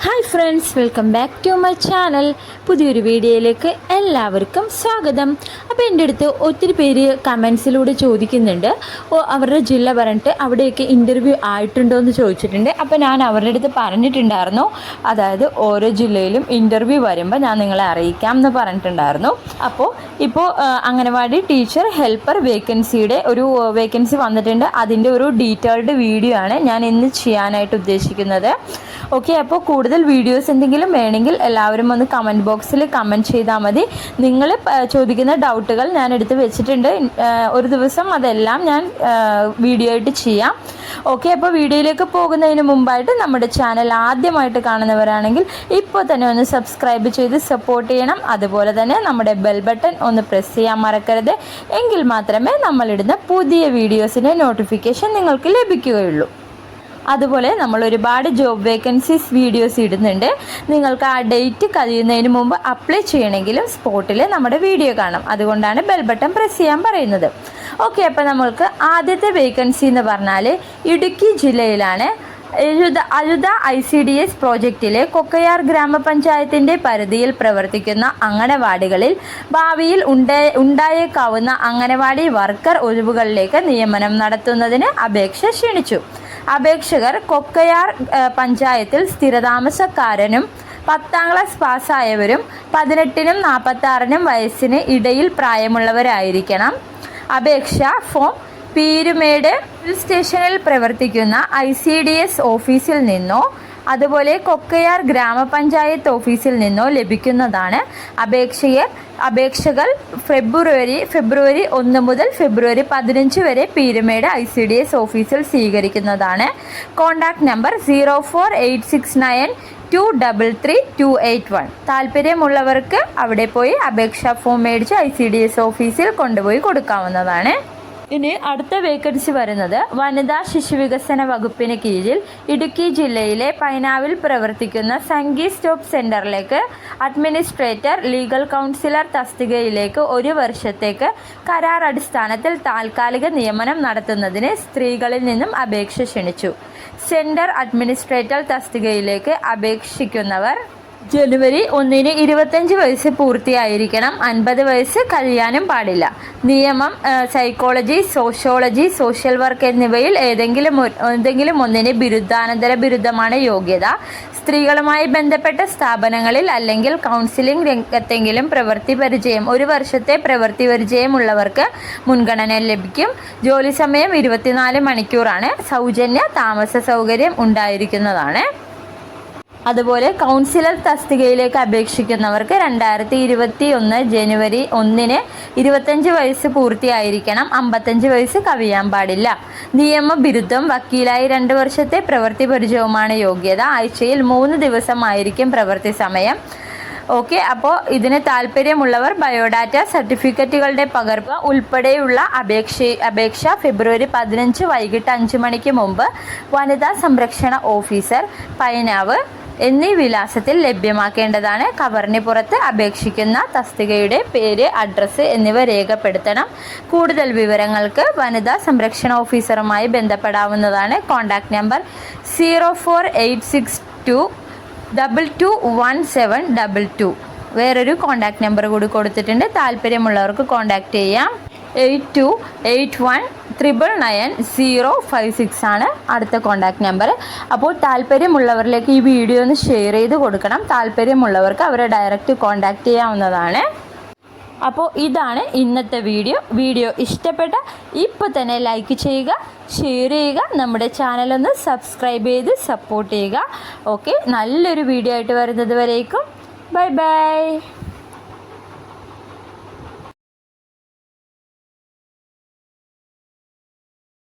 Hi friends, welcome back to my channel. പുതിയൊരു വീഡിയോയിലേക്ക് എല്ലാവർക്കും സ്വാഗതം. അപ്പോൾ എൻ്റെ അടുത്ത് ഒത്തിരി പേര് കമൻസിലൂടെ ചോദിക്കുന്നുണ്ട്, അവരുടെ ജില്ല പറഞ്ഞിട്ട് അവിടെയൊക്കെ ഇൻ്റർവ്യൂ ആയിട്ടുണ്ടോ എന്ന് ചോദിച്ചിട്ടുണ്ട്. അപ്പോൾ ഞാൻ അവരുടെ അടുത്ത് പറഞ്ഞിട്ടുണ്ടായിരുന്നു, അതായത് ഓരോ ജില്ലയിലും ഇൻ്റർവ്യൂ വരുമ്പോൾ ഞാൻ നിങ്ങളെ അറിയിക്കാം എന്ന് പറഞ്ഞിട്ടുണ്ടായിരുന്നു. അപ്പോൾ ഇപ്പോൾ അംഗനവാടി ടീച്ചർ ഹെൽപ്പർ വേക്കൻസിയുടെ ഒരു വേക്കൻസി വന്നിട്ടുണ്ട്. അതിൻ്റെ ഒരു ഡീറ്റെയിൽഡ് വീഡിയോ ആണ് ഞാൻ ഇന്ന് ചെയ്യാനായിട്ട് ഉദ്ദേശിക്കുന്നത്. ഓക്കെ, അപ്പോൾ കൂടുതൽ വീഡിയോസ് എന്തെങ്കിലും വേണമെങ്കിൽ എല്ലാവരും ഒന്ന് കമൻറ്റ് ബോക്സിൽ കമൻറ്റ് ചെയ്താൽ മതി. നിങ്ങൾ ചോദിക്കുന്ന ഡൗട്ടുകൾ ഞാൻ എടുത്ത് വെച്ചിട്ടുണ്ട്. ഒരു ദിവസം അതെല്ലാം ഞാൻ വീഡിയോ ആയിട്ട് ചെയ്യാം. ഓക്കെ, അപ്പോൾ വീഡിയോയിലേക്ക് പോകുന്നതിന് മുമ്പായിട്ട് നമ്മുടെ ചാനൽ ആദ്യമായിട്ട് കാണുന്നവരാണെങ്കിൽ ഇപ്പോൾ തന്നെ ഒന്ന് സബ്സ്ക്രൈബ് ചെയ്ത് സപ്പോർട്ട് ചെയ്യണം. അതുപോലെ തന്നെ നമ്മുടെ ബെൽ ബട്ടൺ ഒന്ന് പ്രസ് ചെയ്യാൻ മറക്കരുത്. എങ്കിൽ മാത്രമേ നമ്മളിടുന്ന പുതിയ വീഡിയോസിൻ്റെ നോട്ടിഫിക്കേഷൻ നിങ്ങൾക്ക് ലഭിക്കുകയുള്ളൂ. അതുപോലെ നമ്മൾ ഒരുപാട് ജോബ് വേക്കൻസീസ് വീഡിയോസ് ഇടുന്നുണ്ട്. നിങ്ങൾക്ക് ആ ഡേറ്റ് കഴിയുന്നതിന് മുമ്പ് അപ്ലൈ ചെയ്യണമെങ്കിലും സ്പോട്ടിൽ നമ്മുടെ വീഡിയോ കാണാം. അതുകൊണ്ടാണ് ബെൽ ബട്ടൺ പ്രസ് ചെയ്യാൻ പറയുന്നത്. ഓക്കെ, അപ്പോൾ നമ്മൾക്ക് ആദ്യത്തെ വേക്കൻസി എന്ന് പറഞ്ഞാൽ ഇടുക്കി ജില്ലയിലാണ്. അഴുത ICDS പ്രോജക്റ്റിലെ കൊക്കയാർ ഗ്രാമപഞ്ചായത്തിൻ്റെ പരിധിയിൽ പ്രവർത്തിക്കുന്ന അംഗനവാടികളിൽ ഭാവിയിൽ ഉണ്ടായേക്കാവുന്ന അംഗനവാടി വർക്കർ ഒഴിവുകളിലേക്ക് നിയമനം നടത്തുന്നതിന് അപേക്ഷ ക്ഷണിച്ചു. അപേക്ഷകർ കൊക്കയാർ പഞ്ചായത്തിൽ സ്ഥിരതാമസക്കാരനും 10ാം ക്ലാസ് പാസ്സായവരും 18നും 46നും വയസ്സിന് ഇടയിൽ പ്രായമുള്ളവരായിരിക്കണം. അപേക്ഷ ഫോം പീരുമേട് സ്റ്റേഷനിൽ പ്രവർത്തിക്കുന്ന ICDS ഓഫീസിൽ നിന്നോ അതുപോലെ കൊക്കയാർ ഗ്രാമപഞ്ചായത്ത് ഓഫീസിൽ നിന്നോ ലഭിക്കുന്നതാണ്. അപേക്ഷകൾ ഫെബ്രുവരി 1 മുതൽ ഫെബ്രുവരി 15 വരെ പീരുമേട് ICDS ഓഫീസിൽ സ്വീകരിക്കുന്നതാണ്. Contact number 048692338281. താല്പര്യമുള്ളവർക്ക് അവിടെ പോയി അപേക്ഷാ ഫോം മേടിച്ച് ICDS ഓഫീസിൽ കൊണ്ടുപോയി കൊടുക്കാവുന്നതാണ്. ഇനി അടുത്ത വേക്കൻസി വരുന്നത് വനിതാ ശിശുവികസന വകുപ്പിന് കീഴിൽ ഇടുക്കി ജില്ലയിലെ പൈനാവിൽ പ്രവർത്തിക്കുന്ന സംഗി സ്റ്റോപ്പ് സെൻ്ററിലേക്ക് അഡ്മിനിസ്ട്രേറ്റർ ലീഗൽ കൗൺസിലർ തസ്തികയിലേക്ക് 1 വർഷത്തേക്ക് കരാർ അടിസ്ഥാനത്തിൽ താൽക്കാലിക നിയമനം നടത്തുന്നതിന് സ്ത്രീകളിൽ നിന്നും അപേക്ഷ ക്ഷണിച്ചു. സെൻ്റർ അഡ്മിനിസ്ട്രേറ്റർ തസ്തികയിലേക്ക് അപേക്ഷിക്കുന്നവർ ജനുവരി 1-ന് 25 വയസ്സ് പൂർത്തിയായിരിക്കണം. 50 വയസ്സ് കഴിയാനും പാടില്ല. നിയമം സൈക്കോളജി, സോഷ്യോളജി, സോഷ്യൽ വർക്ക് എന്നിവയിൽ ഏതെങ്കിലും ഒന്നിന് ബിരുദാനന്തര ബിരുദമാണ് യോഗ്യത. സ്ത്രീകളുമായി ബന്ധപ്പെട്ട സ്ഥാപനങ്ങളിൽ അല്ലെങ്കിൽ കൗൺസിലിംഗ് രംഗത്തെങ്കിലും പ്രവൃത്തി പരിചയം 1 വർഷത്തെ പ്രവൃത്തി പരിചയമുള്ളവർക്ക് മുൻഗണന ലഭിക്കും. ജോലി സമയം 24 മണിക്കൂറാണ്. സൗജന്യ താമസ സൗകര്യം ഉണ്ടായിരിക്കുന്നതാണ്. അതുപോലെ കൗൺസിലർ തസ്തികയിലേക്ക് അപേക്ഷിക്കുന്നവർക്ക് 2021 ജനുവരി 1-ന് 25 വയസ്സ് പൂർത്തിയായിരിക്കണം. 55 വയസ്സ് കവിയാൻ പാടില്ല. നിയമ ബിരുദം, വക്കീലായി 2 വർഷത്തെ പ്രവൃത്തി പരിചയവുമാണ് യോഗ്യത. ആഴ്ചയിൽ 3 ദിവസമായിരിക്കും പ്രവൃത്തി സമയം. ഓക്കെ, അപ്പോൾ ഇതിന് താല്പര്യമുള്ളവർ ബയോഡാറ്റ, സർട്ടിഫിക്കറ്റുകളുടെ പകർപ്പ് ഉൾപ്പെടെയുള്ള അപേക്ഷ ഫെബ്രുവരി 15 വൈകിട്ട് 5 മണിക്ക് മുമ്പ് വനിതാ സംരക്ഷണ ഓഫീസർ, പൈനാവ് എന്നീ വിലാസത്തിൽ ലഭ്യമാക്കേണ്ടതാണ്. കവറിന് പുറത്ത് അപേക്ഷിക്കുന്ന തസ്തികയുടെ പേര്, അഡ്രസ്സ് എന്നിവ രേഖപ്പെടുത്തണം. കൂടുതൽ വിവരങ്ങൾക്ക് വനിതാ സംരക്ഷണ ഓഫീസറുമായി ബന്ധപ്പെടാവുന്നതാണ്. Contact number 0486221722. വേറൊരു കോൺടാക്ട് നമ്പർ കൂടി കൊടുത്തിട്ടുണ്ട്. താല്പര്യമുള്ളവർക്ക് കോൺടാക്ട് ചെയ്യാം. 8281999056 ആണ് അടുത്ത കോൺടാക്ട് നമ്പർ. അപ്പോൾ താല്പര്യമുള്ളവരിലേക്ക് ഈ വീഡിയോ ഒന്ന് ഷെയർ ചെയ്ത് കൊടുക്കണം. താല്പര്യമുള്ളവർക്ക് അവരെ ഡയറക്റ്റ് കോൺടാക്ട് ചെയ്യാവുന്നതാണ്. അപ്പോൾ ഇതാണ് ഇന്നത്തെ വീഡിയോ ഇഷ്ടപ്പെട്ട ഇപ്പോൾ തന്നെ ലൈക്ക് ചെയ്യുക, ഷെയർ ചെയ്യുക, നമ്മുടെ ചാനലൊന്ന് സബ്സ്ക്രൈബ് ചെയ്ത് സപ്പോർട്ട് ചെയ്യുക. ഓക്കെ, നല്ലൊരു വീഡിയോ ആയിട്ട് വരുന്നത് വരേക്കും ബൈ ബൈ.